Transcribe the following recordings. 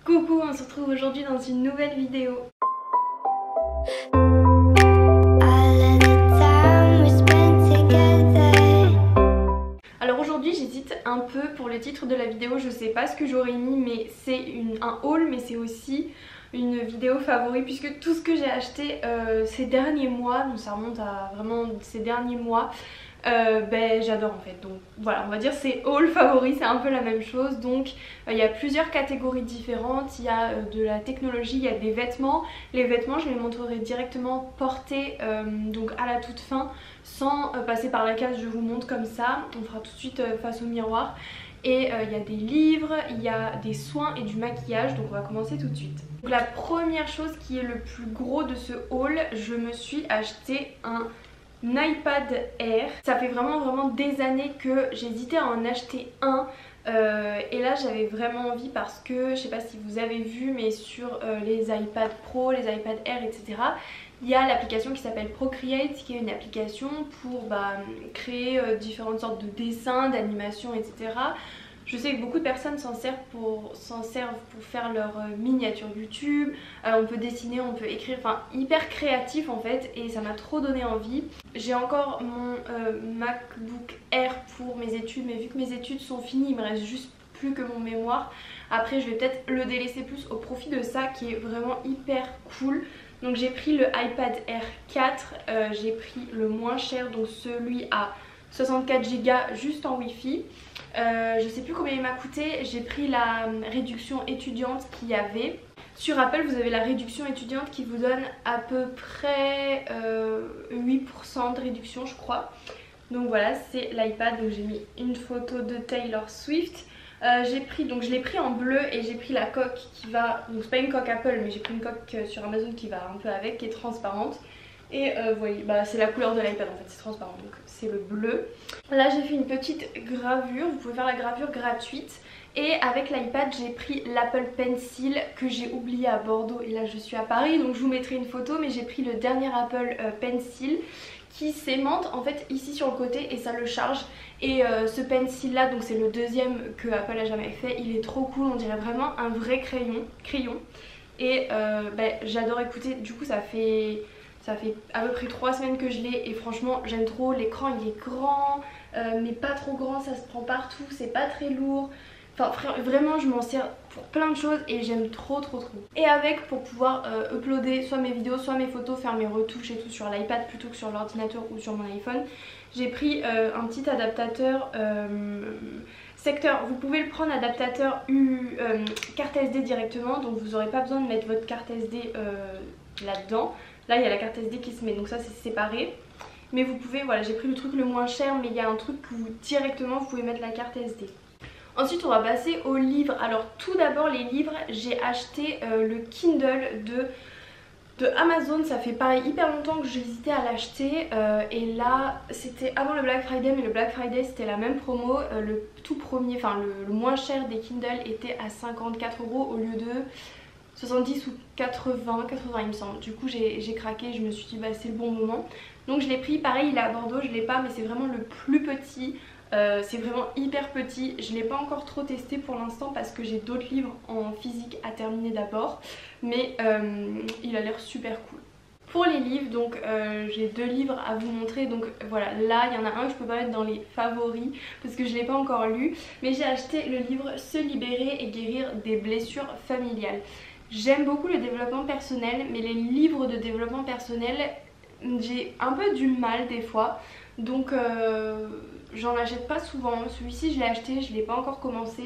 Coucou, on se retrouve aujourd'hui dans une nouvelle vidéo. Alors aujourd'hui j'hésite un peu pour le titre de la vidéo, je sais pas ce que j'aurais mis mais c'est un haul, mais c'est aussi une vidéo favori puisque tout ce que j'ai acheté ces derniers mois, donc ça remonte à vraiment ces derniers mois, j'adore en fait. Donc voilà, on va dire c'est haul favori, c'est un peu la même chose. Donc il y a plusieurs catégories différentes, il y a de la technologie, il y a des vêtements. Les vêtements je les montrerai directement portés donc à la toute fin sans passer par la case, je vous montre comme ça. On fera tout de suite face au miroir. Et il y a des livres, il y a des soins et du maquillage, donc on va commencer tout de suite. Donc la première chose qui est le plus gros de ce haul, je me suis acheté un iPad Air. Ça fait vraiment des années que j'hésitais à en acheter un. Et là j'avais vraiment envie parce que, je sais pas si vous avez vu, mais sur les iPad Pro, les iPad Air, etc. il y a l'application qui s'appelle Procreate, qui est une application pour créer différentes sortes de dessins, d'animations, etc. Je sais que beaucoup de personnes s'en servent pour faire leur miniature YouTube. On peut dessiner, on peut écrire, enfin hyper créatif en fait, et ça m'a trop donné envie. J'ai encore mon MacBook Air pour mes études, mais vu que mes études sont finies, il me reste juste plus que mon mémoire. Après je vais peut-être le délaisser plus au profit de ça qui est vraiment hyper cool. Donc j'ai pris le iPad Air 4, j'ai pris le moins cher, donc celui à 64 Go juste en Wi-Fi. Je sais plus combien il m'a coûté, j'ai pris la réduction étudiante qu'il y avait. Sur Apple vous avez la réduction étudiante qui vous donne à peu près 8% de réduction je crois. Donc voilà, c'est l'iPad, donc j'ai mis une photo de Taylor Swift. Je l'ai pris en bleu et j'ai pris la coque qui va, donc c'est pas une coque Apple mais j'ai pris une coque sur Amazon qui va un peu avec, qui est transparente. Et vous voyez, c'est la couleur de l'iPad en fait, c'est transparent, donc c'est le bleu. Là j'ai fait une petite gravure, vous pouvez faire la gravure gratuite. Et avec l'iPad j'ai pris l'Apple Pencil que j'ai oublié à Bordeaux et là je suis à Paris, donc je vous mettrai une photo, mais j'ai pris le dernier Apple Pencil qui s'aimante en fait ici sur le côté et ça le charge. Et ce pencil là, donc c'est le deuxième que Apple a jamais fait, il est trop cool, on dirait vraiment un vrai crayon. Et j'adore. Écouter, du coup ça fait à peu près 3 semaines que je l'ai et franchement j'aime trop. L'écran il est grand mais pas trop grand, ça se prend partout, c'est pas très lourd. Enfin vraiment je m'en sers pour plein de choses et j'aime trop. Et avec, pour pouvoir uploader soit mes vidéos soit mes photos, faire mes retouches et tout sur l'iPad plutôt que sur l'ordinateur ou sur mon iPhone, j'ai pris un petit adaptateur secteur. Vous pouvez le prendre adaptateur carte SD directement, donc vous n'aurez pas besoin de mettre votre carte SD là-dedans. Là il y a la carte SD qui se met, donc ça c'est séparé. Mais vous pouvez, voilà, j'ai pris le truc le moins cher, mais il y a un truc où directement vous pouvez mettre la carte SD. Ensuite on va passer aux livres. Alors tout d'abord les livres, j'ai acheté le Kindle de Amazon. Ça fait pareil hyper longtemps que j'hésitais à l'acheter et là c'était avant le Black Friday, mais le Black Friday c'était la même promo. Le tout premier, enfin le moins cher des Kindle était à 54 € au lieu de 70 ou 80 il me semble. Du coup j'ai craqué, je me suis dit c'est le bon moment. Donc je l'ai pris, pareil il est à Bordeaux, je l'ai pas, mais c'est vraiment le plus petit. C'est vraiment hyper petit, je ne l'ai pas encore trop testé pour l'instant parce que j'ai d'autres livres en physique à terminer d'abord, mais il a l'air super cool. Pour les livres, donc j'ai 2 livres à vous montrer, donc voilà, là il y en a un que je peux pas mettre dans les favoris parce que je ne l'ai pas encore lu, mais j'ai acheté le livre Se libérer et guérir des blessures familiales. J'aime beaucoup le développement personnel, mais les livres de développement personnel, j'ai un peu du mal des fois, donc j'en achète pas souvent. Celui-ci je l'ai acheté, je l'ai pas encore commencé,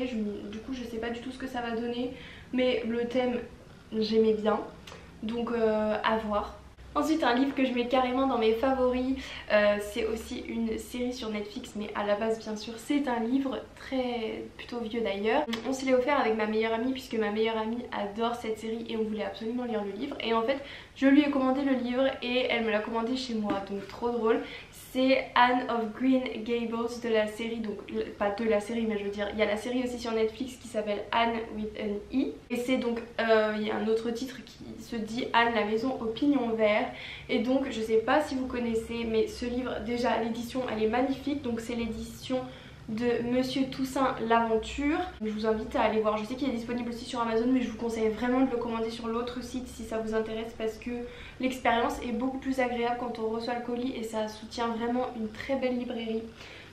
du coup je sais pas du tout ce que ça va donner, mais le thème j'aimais bien, donc à voir. Ensuite un livre que je mets carrément dans mes favoris, c'est aussi une série sur Netflix, mais à la base bien sûr c'est un livre plutôt vieux d'ailleurs. On se l'est offert avec ma meilleure amie puisque ma meilleure amie adore cette série et on voulait absolument lire le livre. Et en fait je lui ai commandé le livre et elle me l'a commandé chez moi, donc trop drôle. C'est Anne of Green Gables de la série, donc pas de la série mais je veux dire il y a la série aussi sur Netflix qui s'appelle Anne with an E. Et c'est donc, il y a un autre titre qui se dit Anne la maison au pignon vert. Et donc je sais pas si vous connaissez, mais ce livre déjà l'édition elle est magnifique, donc c'est l'édition de Monsieur Toussaint l'aventure. Je vous invite à aller voir, je sais qu'il est disponible aussi sur Amazon mais je vous conseille vraiment de le commander sur l'autre site si ça vous intéresse parce que l'expérience est beaucoup plus agréable quand on reçoit le colis et ça soutient vraiment une très belle librairie.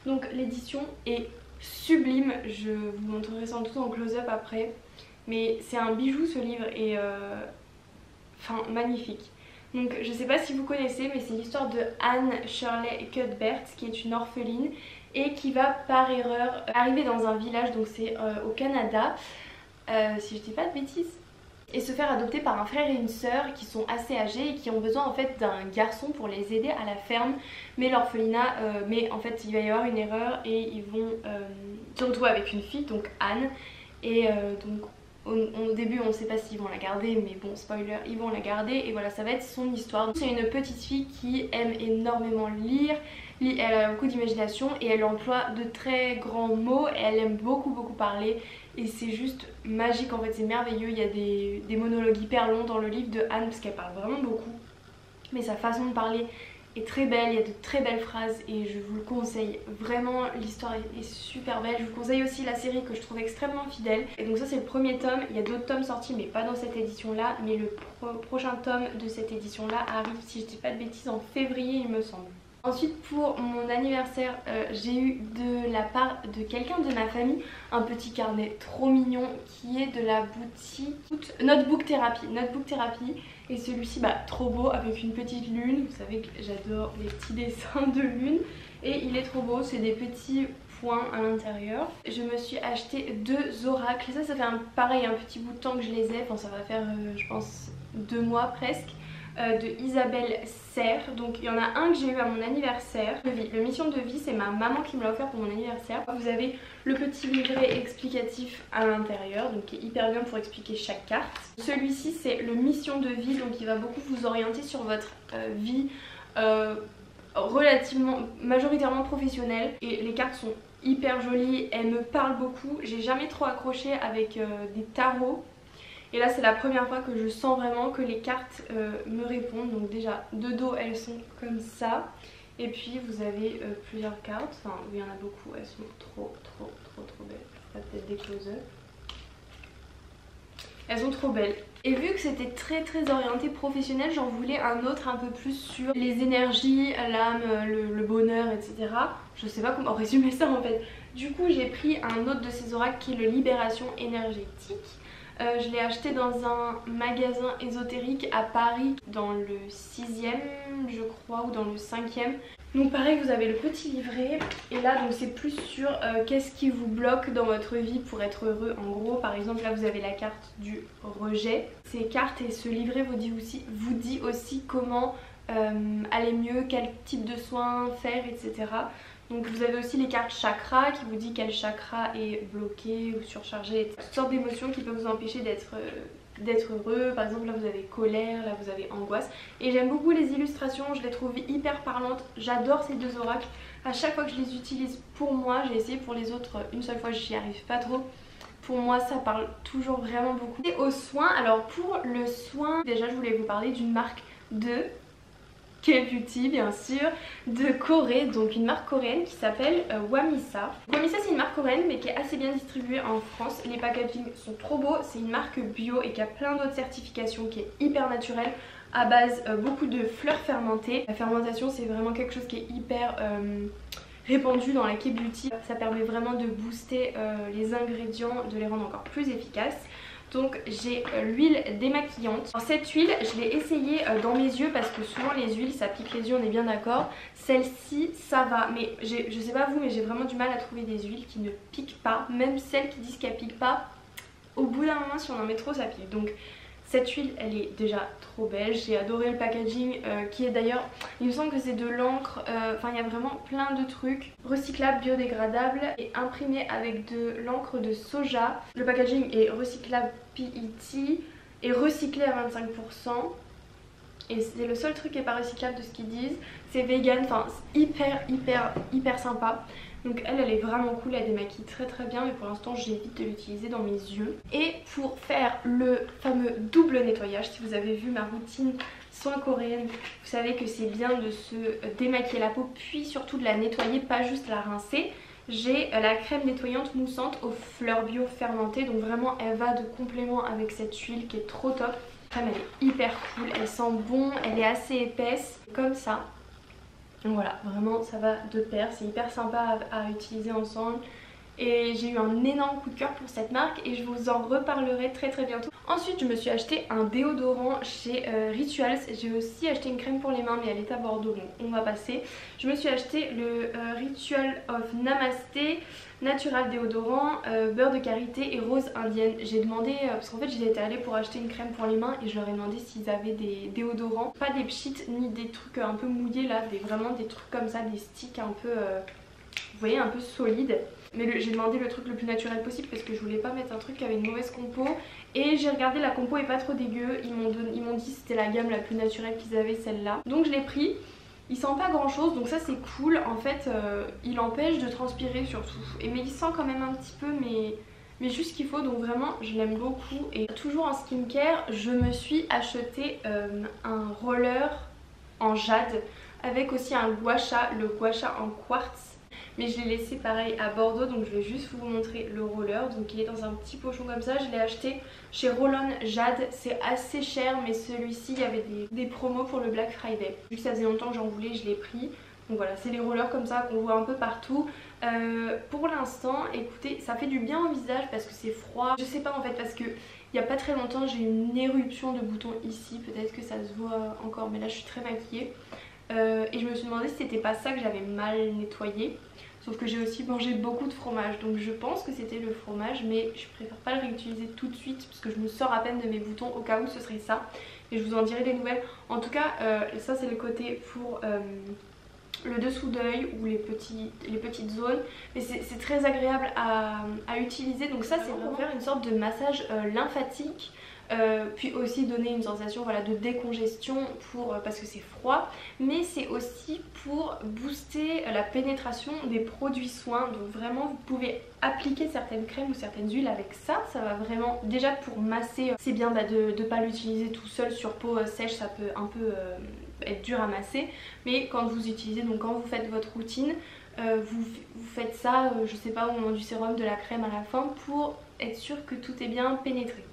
Donc l'édition est sublime, je vous montrerai sans doute en close-up après, mais c'est un bijou ce livre et enfin magnifique. Donc je sais pas si vous connaissez mais c'est l'histoire de Anne Shirley Cuthbert qui est une orpheline et qui va par erreur arriver dans un village, donc c'est au Canada, si je dis pas de bêtises, et se faire adopter par un frère et une sœur qui sont assez âgés et qui ont besoin en fait d'un garçon pour les aider à la ferme, mais l'orphelinat, mais en fait il va y avoir une erreur et ils vont se retrouver avec une fille, donc Anne, et donc au début on ne sait pas s'ils vont la garder mais bon spoiler, ils vont la garder et voilà ça va être son histoire. C'est une petite fille qui aime énormément lire, elle a beaucoup d'imagination et elle emploie de très grands mots et elle aime beaucoup parler et c'est juste magique en fait, c'est merveilleux. Il y a des monologues hyper longs dans le livre de Anne parce qu'elle parle vraiment beaucoup mais sa façon de parler est très belle, il y a de très belles phrases et je vous le conseille vraiment, l'histoire est super belle. Je vous conseille aussi la série que je trouve extrêmement fidèle et donc ça c'est le premier tome, il y a d'autres tomes sortis mais pas dans cette édition là, mais le prochain tome de cette édition là arrive si je dis pas de bêtises en février il me semble. Ensuite pour mon anniversaire j'ai eu de la part de quelqu'un de ma famille un petit carnet trop mignon qui est de la boutique Notebook Therapy. Et celui-ci trop beau avec une petite lune, vous savez que j'adore les petits dessins de lune et il est trop beau, c'est des petits points à l'intérieur. Je me suis acheté 2 oracles, ça fait pareil un petit bout de temps que je les ai, enfin ça va faire je pense 2 mois presque. De Isabelle Serre, donc il y en a un que j'ai eu à mon anniversaire. Le mission de vie c'est ma maman qui me l'a offert pour mon anniversaire. Vous avez le petit livret explicatif à l'intérieur donc qui est hyper bien pour expliquer chaque carte. Celui-ci c'est le mission de vie donc il va beaucoup vous orienter sur votre vie relativement majoritairement professionnelle et les cartes sont hyper jolies, elles me parlent beaucoup. J'ai jamais trop accroché avec des tarots. Et là c'est la première fois que je sens vraiment que les cartes me répondent. Donc déjà de dos elles sont comme ça. Et puis vous avez plusieurs cartes. Enfin il y en a beaucoup, elles sont trop belles. Je ferai peut-être des close-up. Elles sont trop belles. Et vu que c'était très orienté professionnel, j'en voulais un autre un peu plus sur les énergies, l'âme, le bonheur, etc. Je sais pas comment résumer ça en fait. Du coup j'ai pris un autre de ces oracles qui est le Libération énergétique. Je l'ai acheté dans un magasin ésotérique à Paris dans le 6e je crois ou dans le 5e. Donc pareil vous avez le petit livret et là donc c'est plus sur qu'est-ce qui vous bloque dans votre vie pour être heureux en gros. Par exemple là vous avez la carte du rejet. Ces cartes et ce livret vous dit aussi comment aller mieux, quel type de soins faire, etc. Donc vous avez aussi les cartes chakras qui vous dit quel chakra est bloqué ou surchargé, toutes sortes d'émotions qui peuvent vous empêcher d'être heureux. Par exemple là vous avez colère, là vous avez angoisse. Et j'aime beaucoup les illustrations, je les trouve hyper parlantes. J'adore ces 2 oracles. À chaque fois que je les utilise pour moi, j'ai essayé pour les autres une seule fois, j'y arrive pas trop. Pour moi ça parle toujours vraiment beaucoup. Et aux soins, alors pour le soin, déjà je voulais vous parler d'une marque de K-Beauty bien sûr, de Corée, donc une marque coréenne qui s'appelle Wamisa. Wamisa c'est une marque coréenne mais qui est assez bien distribuée en France. Les packaging sont trop beaux, c'est une marque bio et qui a plein d'autres certifications, qui est hyper naturelle à base beaucoup de fleurs fermentées. La fermentation c'est vraiment quelque chose qui est hyper répandu dans la K-Beauty. Ça permet vraiment de booster les ingrédients, de les rendre encore plus efficaces. Donc j'ai l'huile démaquillante. Alors, cette huile je l'ai essayée dans mes yeux parce que souvent les huiles ça pique les yeux, on est bien d'accord. Celle-ci ça va, mais je sais pas vous mais j'ai vraiment du mal à trouver des huiles qui ne piquent pas. Même celles qui disent qu'elles piquent pas, au bout d'un moment si on en met trop ça pique. Donc cette huile elle est déjà trop belle, j'ai adoré le packaging qui est d'ailleurs, il me semble que c'est de l'encre, enfin il y a vraiment plein de trucs. Recyclable, biodégradable et imprimé avec de l'encre de soja. Le packaging est recyclable PET et recyclé à 25%. Et c'est le seul truc qui n'est pas recyclable de ce qu'ils disent. C'est vegan, enfin hyper sympa. Donc elle est vraiment cool, elle démaquille très bien, mais pour l'instant j'évite de l'utiliser dans mes yeux. Et pour faire le fameux double nettoyage, si vous avez vu ma routine soins coréenne, vous savez que c'est bien de se démaquiller la peau puis surtout de la nettoyer, pas juste la rincer. j'ai la crème nettoyante moussante aux fleurs bio fermentées. Donc vraiment elle va de complément avec cette huile qui est trop top. La crème elle est hyper cool, elle sent bon, elle est assez épaisse comme ça. Donc voilà, vraiment ça va de pair, c'est hyper sympa à utiliser ensemble. Et j'ai eu un énorme coup de cœur pour cette marque et je vous en reparlerai très bientôt. Ensuite je me suis acheté un déodorant chez Rituals. J'ai aussi acheté une crème pour les mains mais elle est à Bordeaux, donc on va passer. Je me suis acheté le Ritual of Namasté Natural déodorant, beurre de karité et rose indienne. J'ai demandé, parce qu'en fait j'étais allée pour acheter une crème pour les mains et je leur ai demandé s'ils avaient des déodorants. Pas des pchits ni des trucs un peu mouillés là, vraiment des trucs comme ça, des sticks un peu, vous voyez, un peu solides. Mais j'ai demandé le truc le plus naturel possible parce que je voulais pas mettre un truc qui avait une mauvaise compo. Et j'ai regardé, la compo est pas trop dégueu. Ils m'ont dit que c'était la gamme la plus naturelle qu'ils avaient, celle-là. Donc je l'ai pris. Il sent pas grand chose, donc ça c'est cool. En fait il empêche de transpirer surtout. Mais il sent quand même un petit peu, mais juste ce qu'il faut. Donc vraiment je l'aime beaucoup. Et toujours en skincare, je me suis acheté un roller en jade avec aussi un gua sha, le gua sha en quartz. Mais je l'ai laissé pareil à Bordeaux, donc je vais juste vous montrer le roller. Donc il est dans un petit pochon comme ça, je l'ai acheté chez Rollon Jade. C'est assez cher mais celui-ci il y avait des promos pour le Black Friday. Vu que ça faisait longtemps que j'en voulais, je l'ai pris. Donc voilà, c'est les rollers comme ça qu'on voit un peu partout. Pour l'instant, écoutez, ça fait du bien au visage parce que c'est froid. Je sais pas en fait, parce que il y a pas très longtemps j'ai eu une éruption de boutons ici. Peut-être que ça se voit encore, mais là je suis très maquillée. Et je me suis demandé si c'était pas ça que j'avais mal nettoyé. Sauf que j'ai aussi mangé beaucoup de fromage, donc je pense que c'était le fromage, mais je préfère pas le réutiliser tout de suite parce que je me sors à peine de mes boutons au cas où ce serait ça. Et je vous en dirai des nouvelles. En tout cas ça c'est le côté pour le dessous d'œil ou les petites zones, mais c'est très agréable à utiliser. Donc ça c'est pour faire une sorte de massage lymphatique. Puis aussi donner une sensation, voilà, de décongestion parce que c'est froid, mais c'est aussi pour booster la pénétration des produits soins. Donc vraiment vous pouvez appliquer certaines crèmes ou certaines huiles avec ça. Ça va vraiment, déjà pour masser, c'est bien de ne pas l'utiliser tout seul sur peau sèche, ça peut un peu être dur à masser, mais quand vous utilisez, donc quand vous faites votre routine, vous faites ça, je sais pas, au moment du sérum, de la crème à la fin, pour être sûr que tout est bien pénétré.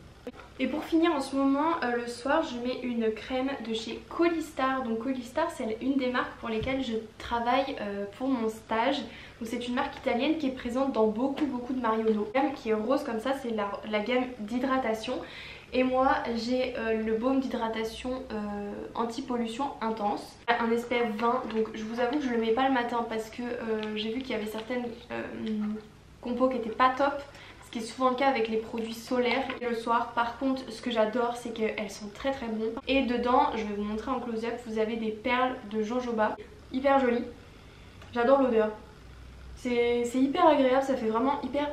Et pour finir en ce moment, le soir, je mets une crème de chez Colistar. Donc Colistar, c'est une des marques pour lesquelles je travaille pour mon stage. Donc c'est une marque italienne qui est présente dans beaucoup de Marionneau. La gamme qui est rose comme ça, c'est la gamme d'hydratation. Et moi j'ai le baume d'hydratation anti-pollution intense, un espèce 20. Donc je vous avoue que je le mets pas le matin parce que j'ai vu qu'il y avait certaines compos qui étaient pas top. Ce qui est souvent le cas avec les produits solaires. Et le soir, par contre, ce que j'adore, c'est qu'elles sont très bonnes. Et dedans, je vais vous montrer en close-up, vous avez des perles de jojoba, hyper jolies. J'adore l'odeur. C'est hyper agréable, ça fait vraiment hyper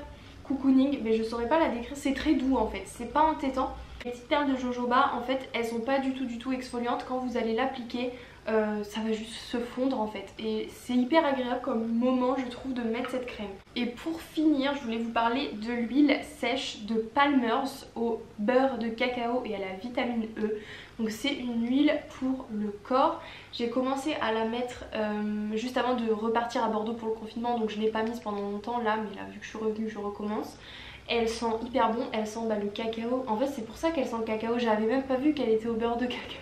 cocooning, mais je saurais pas la décrire. C'est très doux en fait, c'est pas entêtant. Les petites perles de jojoba, en fait, elles sont pas du tout exfoliantes. Quand vous allez l'appliquer, ça va juste se fondre en fait. Et c'est hyper agréable comme moment, je trouve, de mettre cette crème. Et pour finir, je voulais vous parler de l'huile sèche de Palmer's au beurre de cacao et à la vitamine E. Donc c'est une huile pour le corps. J'ai commencé à la mettre juste avant de repartir à Bordeaux pour le confinement, donc je ne l'ai pas mise pendant longtemps là, mais là vu que je suis revenue, je recommence. Elle sent hyper bon, elle sent le cacao. En fait c'est pour ça qu'elle sent le cacao, j'avais même pas vu qu'elle était au beurre de cacao.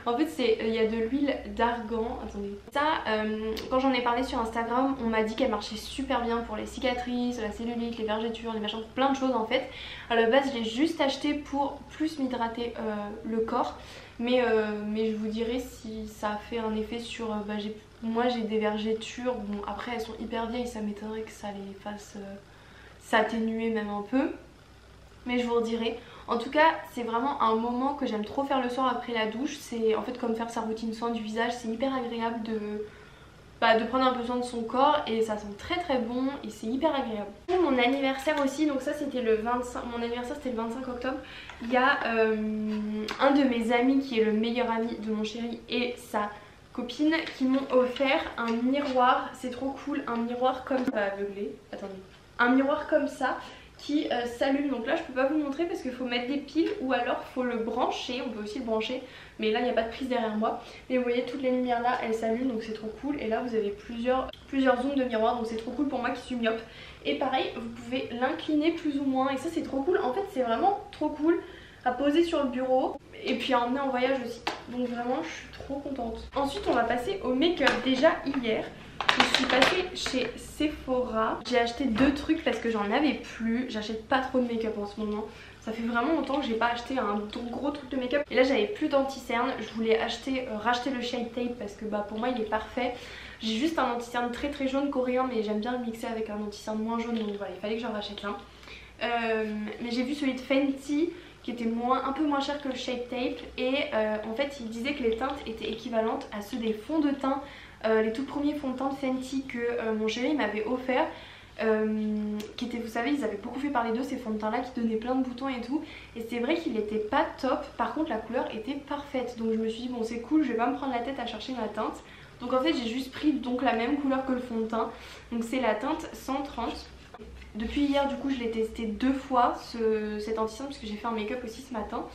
En fait il y a de l'huile d'argan, attendez. Ça, quand j'en ai parlé sur Instagram, on m'a dit qu'elle marchait super bien pour les cicatrices, la cellulite, les vergetures, les machins, plein de choses en fait. À la base je l'ai juste acheté pour plus m'hydrater le corps. Mais je vous dirai si ça a fait un effet sur... moi j'ai des vergetures, bon après elles sont hyper vieilles, ça m'étonnerait que ça les fasse s'atténuer même un peu. Mais je vous redirai. En tout cas c'est vraiment un moment que j'aime trop faire le soir après la douche. C'est en fait comme faire sa routine soin du visage, c'est hyper agréable de prendre un peu soin de son corps et ça sent très bon et c'est hyper agréable. Pour mon anniversaire aussi, donc ça c'était le 25, mon anniversaire c'était le 25 octobre, il y a un de mes amis qui est le meilleur ami de mon chéri et sa copine qui m'ont offert un miroir, c'est trop cool, un miroir comme ça, aveuglé, attendez, un miroir comme ça qui s'allume. Donc là je peux pas vous montrer parce qu'il faut mettre des piles ou alors faut le brancher, on peut aussi le brancher mais là il n'y a pas de prise derrière moi. Mais vous voyez toutes les lumières là elles s'allument donc c'est trop cool. Et là vous avez plusieurs zooms de miroir donc c'est trop cool pour moi qui suis myope. Et pareil vous pouvez l'incliner plus ou moins et ça c'est trop cool. En fait c'est vraiment trop cool à poser sur le bureau et puis à emmener en voyage aussi. Donc vraiment je suis trop contente. Ensuite on va passer au make-up. Déjà hier je suis passée chez Sephora. J'ai acheté 2 trucs parce que j'en avais plus. J'achète pas trop de make-up en ce moment. Ça fait vraiment longtemps que j'ai pas acheté un gros truc de make-up. Et là j'avais plus d'anti-cerne. Je voulais racheter le Shade Tape parce que pour moi il est parfait. J'ai juste un anti-cerne très jaune coréen mais j'aime bien le mixer avec un anti-cerne moins jaune. Donc voilà, il fallait que j'en rachète un. Mais j'ai vu celui de Fenty qui était un peu moins cher que le Shade Tape. Et en fait il disait que les teintes étaient équivalentes à ceux des fonds de teint. Les tout premiers fonds de teint de Fenty que mon chéri m'avait offert, qui étaient, vous savez, ils avaient beaucoup fait parler d'eux ces fonds de teint là qui donnaient plein de boutons et tout. Et c'est vrai qu'il était pas top, par contre la couleur était parfaite. Donc je me suis dit bon c'est cool, je vais pas me prendre la tête à chercher ma teinte. Donc en fait j'ai juste pris donc la même couleur que le fond de teint. Donc c'est la teinte 130. Depuis hier du coup je l'ai testé 2 fois cet anti-cerne parce que j'ai fait un make-up aussi ce matin.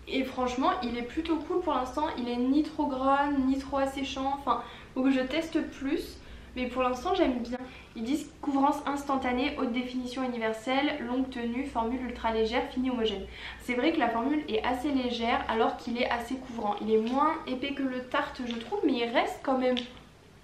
Et franchement il est plutôt cool pour l'instant, il est ni trop gras ni trop asséchant, enfin faut que je teste plus mais pour l'instant j'aime bien. Ils disent couvrance instantanée, haute définition universelle, longue tenue, formule ultra légère, fini homogène. C'est vrai que la formule est assez légère alors qu'il est assez couvrant. Il est moins épais que le Tarte je trouve mais il reste quand même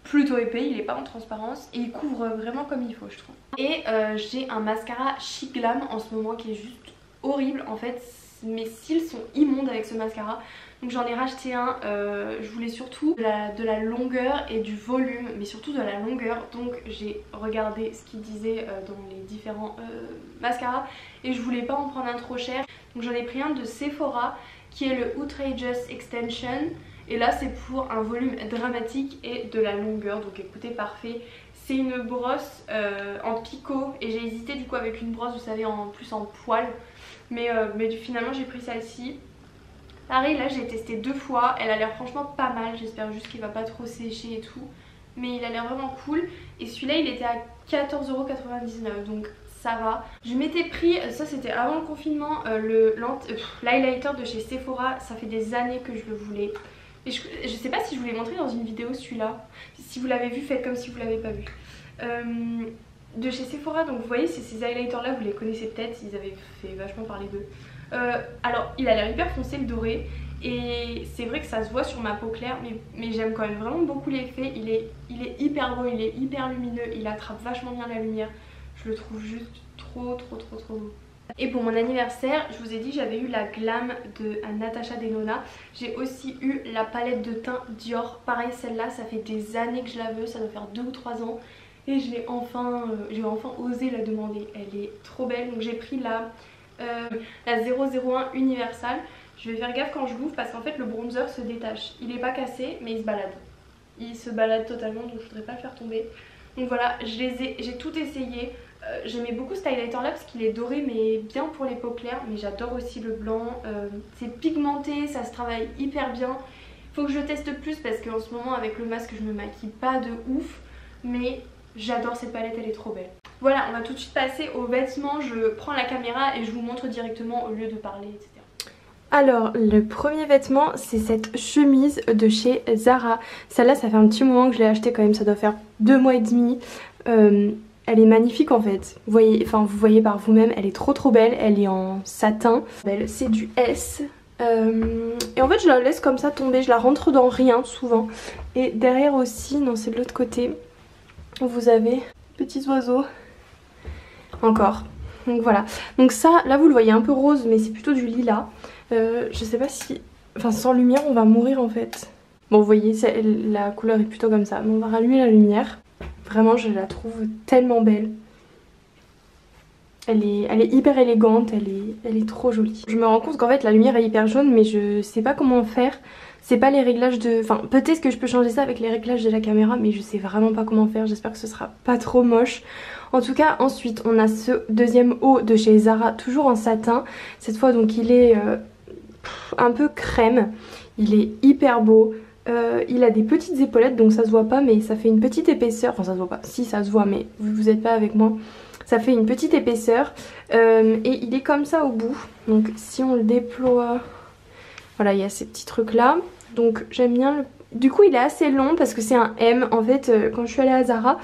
plutôt épais, il est pas en transparence et il couvre vraiment comme il faut je trouve. Et j'ai un mascara Chic Glam en ce moment qui est juste horrible en fait. Mes cils sont immondes avec ce mascara. Donc j'en ai racheté un, je voulais surtout de la longueur et du volume, mais surtout de la longueur. Donc j'ai regardé ce qu'ils disaient dans les différents mascaras et je voulais pas en prendre un trop cher. Donc j'en ai pris un de Sephora qui est le Outrageous Extension. Et là c'est pour un volume dramatique et de la longueur, donc écoutez parfait. C'est une brosse en picot et j'ai hésité du coup avec une brosse vous savez plus en poil. Mais finalement j'ai pris celle-ci. Pareil là j'ai testé 2 fois, elle a l'air franchement pas mal, j'espère juste qu'il va pas trop sécher et tout. Mais il a l'air vraiment cool et celui-là il était à 14,99 € donc ça va. Je m'étais pris, ça c'était avant le confinement, l'highlighter de chez Sephora, ça fait des années que je le voulais. Et je sais pas si je vous l'ai montré dans une vidéo celui-là, si vous l'avez vu faites comme si vous l'avez pas vu. De chez Sephora, donc vous voyez c'est ces highlighters là, vous les connaissez peut-être, ils avaient fait vachement parler d'eux. Alors il a l'air hyper foncé le doré et c'est vrai que ça se voit sur ma peau claire mais j'aime quand même vraiment beaucoup l'effet. Il est hyper beau, il est hyper lumineux, il attrape vachement bien la lumière. Je le trouve juste trop beau. Et pour mon anniversaire, je vous ai dit j'avais eu la Glam de Natasha Denona. J'ai aussi eu la palette de teint Dior. Pareil celle-là ça fait des années que je la veux, ça doit faire 2 ou 3 ans. Et j'ai enfin osé la demander, elle est trop belle. Donc j'ai pris la 001 Universal. Je vais faire gaffe quand je l'ouvre parce qu'en fait le bronzer se détache. Il est pas cassé mais il se balade. Il se balade totalement donc je voudrais pas le faire tomber. Donc voilà, j'ai tout essayé. J'aimais beaucoup ce highlighter là parce qu'il est doré mais bien pour les peaux claires. Mais j'adore aussi le blanc. C'est pigmenté, ça se travaille hyper bien. Faut que je teste plus parce qu'en ce moment avec le masque je me maquille pas de ouf. Mais j'adore cette palette, elle est trop belle. Voilà, on va tout de suite passer aux vêtements. Je prends la caméra et je vous montre directement au lieu de parler, etc. Alors, le premier vêtement, c'est cette chemise de chez Zara. Celle-là, ça fait un petit moment que je l'ai achetée quand même, ça doit faire 2 mois et demi. Elle est magnifique en fait. Vous voyez par vous-même, elle est trop belle. Elle est en satin. C'est du S. Et en fait, je la laisse comme ça tomber. Je la rentre dans rien souvent. Et derrière aussi, non, c'est de l'autre côté. Vous avez petits oiseaux. Encore. Donc voilà. Donc ça, là vous le voyez un peu rose, mais c'est plutôt du lilas. Je sais pas si... Enfin, sans lumière, on va mourir en fait. Bon, vous voyez, la couleur est plutôt comme ça. Mais on va rallumer la lumière. Vraiment, je la trouve tellement belle. Elle est hyper élégante, elle est trop jolie. Je me rends compte qu'en fait, la lumière est hyper jaune, mais je sais pas comment faire. C'est pas les réglages de... Enfin, peut-être que je peux changer ça avec les réglages de la caméra, mais je sais vraiment pas comment faire. J'espère que ce sera pas trop moche. En tout cas, ensuite, on a ce deuxième haut de chez Zara, toujours en satin. Cette fois, donc, il est un peu crème. Il est hyper beau. Il a des petites épaulettes, donc ça se voit pas, mais ça fait une petite épaisseur. Enfin, ça se voit pas. Si, ça se voit, mais vous êtes pas avec moi. Ça fait une petite épaisseur et il est comme ça au bout. Donc si on le déploie, voilà, il y a ces petits trucs là. Donc j'aime bien le... Du coup il est assez long parce que c'est un M. En fait quand je suis allée à Zara,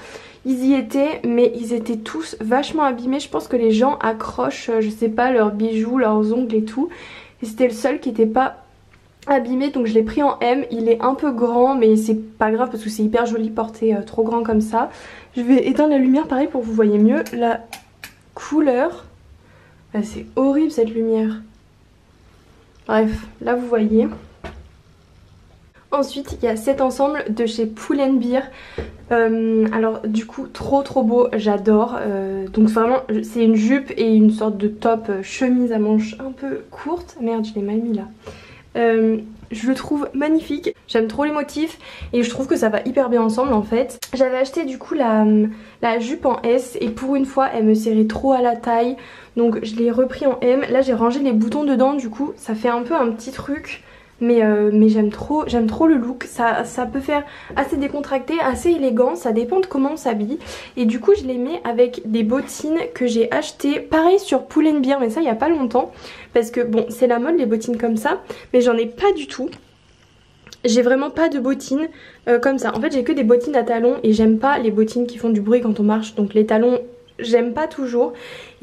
ils y étaient mais ils étaient tous vachement abîmés. Je pense que les gens accrochent, je sais pas, leurs bijoux, leurs ongles et tout. Et c'était le seul qui était pas abîmé, donc je l'ai pris en M. Il est un peu grand mais c'est pas grave parce que c'est hyper joli porté trop grand comme ça. Je vais éteindre la lumière pareil pour que vous voyez mieux la couleur. C'est horrible cette lumière. Bref, là vous voyez. Ensuite il y a cet ensemble de chez Pull&Bear. Alors du coup trop beau, j'adore. Donc vraiment c'est une jupe et une sorte de top chemise à manches un peu courte. Merde, je l'ai mal mis là. Je le trouve magnifique, j'aime trop les motifs et je trouve que ça va hyper bien ensemble en fait. J'avais acheté du coup la jupe en S et pour une fois elle me serrait trop à la taille, donc je l'ai repris en M. Là j'ai rangé les boutons dedans, du coup ça fait un peu un petit truc. Mais j'aime trop le look, ça peut faire assez décontracté, assez élégant, ça dépend de comment on s'habille. Et du coup je les mets avec des bottines que j'ai achetées, pareil sur Pull&Bear, mais ça il y a pas longtemps. Parce que bon c'est la mode les bottines comme ça, mais j'en ai pas du tout. J'ai vraiment pas de bottines comme ça. En fait j'ai que des bottines à talons et j'aime pas les bottines qui font du bruit quand on marche. Donc les talons j'aime pas toujours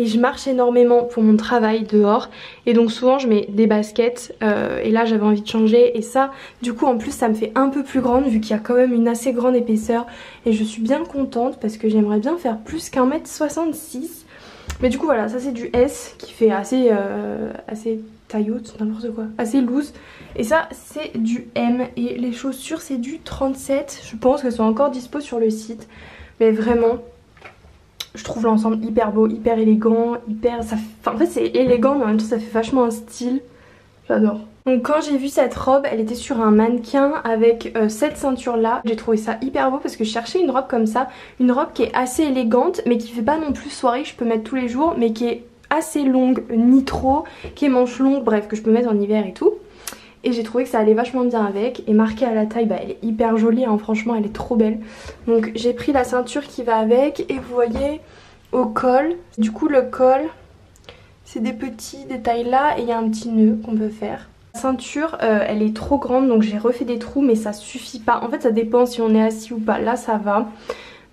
et je marche énormément pour mon travail dehors et donc souvent je mets des baskets et là j'avais envie de changer et ça du coup en plus ça me fait un peu plus grande vu qu'il y a quand même une assez grande épaisseur et je suis bien contente parce que j'aimerais bien faire plus qu'1m66. Mais du coup voilà, ça c'est du S qui fait assez taille haute, n'importe quoi, assez loose. Et ça c'est du M et les chaussures c'est du 37. Je pense qu'elles sont encore dispo sur le site. Mais vraiment, je trouve l'ensemble hyper beau, hyper élégant, en fait c'est élégant mais en même temps ça fait vachement un style. J'adore. Donc quand j'ai vu cette robe, elle était sur un mannequin avec cette ceinture là. J'ai trouvé ça hyper beau parce que je cherchais une robe comme ça. Une robe qui est assez élégante mais qui fait pas non plus soirée, je peux mettre tous les jours, mais qui est assez longue, ni trop, qui est manche longue, bref, que je peux mettre en hiver et tout. Et j'ai trouvé que ça allait vachement bien avec. Et marquée à la taille, bah, elle est hyper jolie, hein, franchement elle est trop belle. Donc j'ai pris la ceinture qui va avec et vous voyez au col. Du coup le col, c'est des petits détails là et il y a un petit nœud qu'on peut faire. La ceinture elle est trop grande donc j'ai refait des trous mais ça suffit pas. En fait ça dépend si on est assis ou pas, là ça va.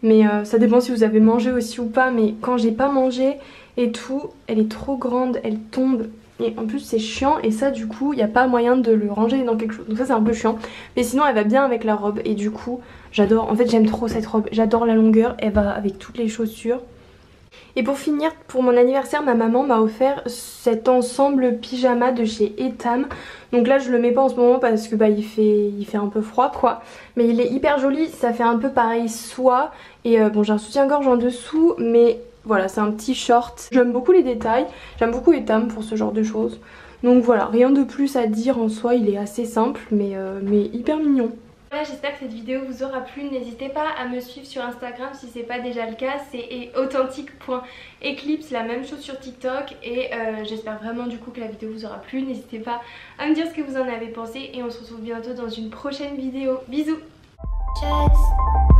Mais ça dépend si vous avez mangé aussi ou pas. Mais quand j'ai pas mangé et tout, elle est trop grande, elle tombe. Et en plus c'est chiant et ça du coup il n'y a pas moyen de le ranger dans quelque chose. Donc ça c'est un peu chiant. Mais sinon elle va bien avec la robe et du coup j'adore. En fait j'aime trop cette robe, j'adore la longueur, elle va avec toutes les chaussures. Et pour finir, pour mon anniversaire, ma maman m'a offert cet ensemble pyjama de chez Etam. Donc là je le mets pas en ce moment parce que bah il fait un peu froid quoi. Mais il est hyper joli, ça fait un peu pareil soie. Et bon j'ai un soutien-gorge en dessous mais voilà c'est un petit short. J'aime beaucoup les détails, j'aime beaucoup Etam pour ce genre de choses. Donc voilà, rien de plus à dire en soi, il est assez simple mais hyper mignon. Voilà, j'espère que cette vidéo vous aura plu. N'hésitez pas à me suivre sur Instagram si c'est pas déjà le cas. C'est authentique.eclipse, la même chose sur TikTok. Et j'espère vraiment du coup que la vidéo vous aura plu. N'hésitez pas à me dire ce que vous en avez pensé. Et on se retrouve bientôt dans une prochaine vidéo. Bisous. Just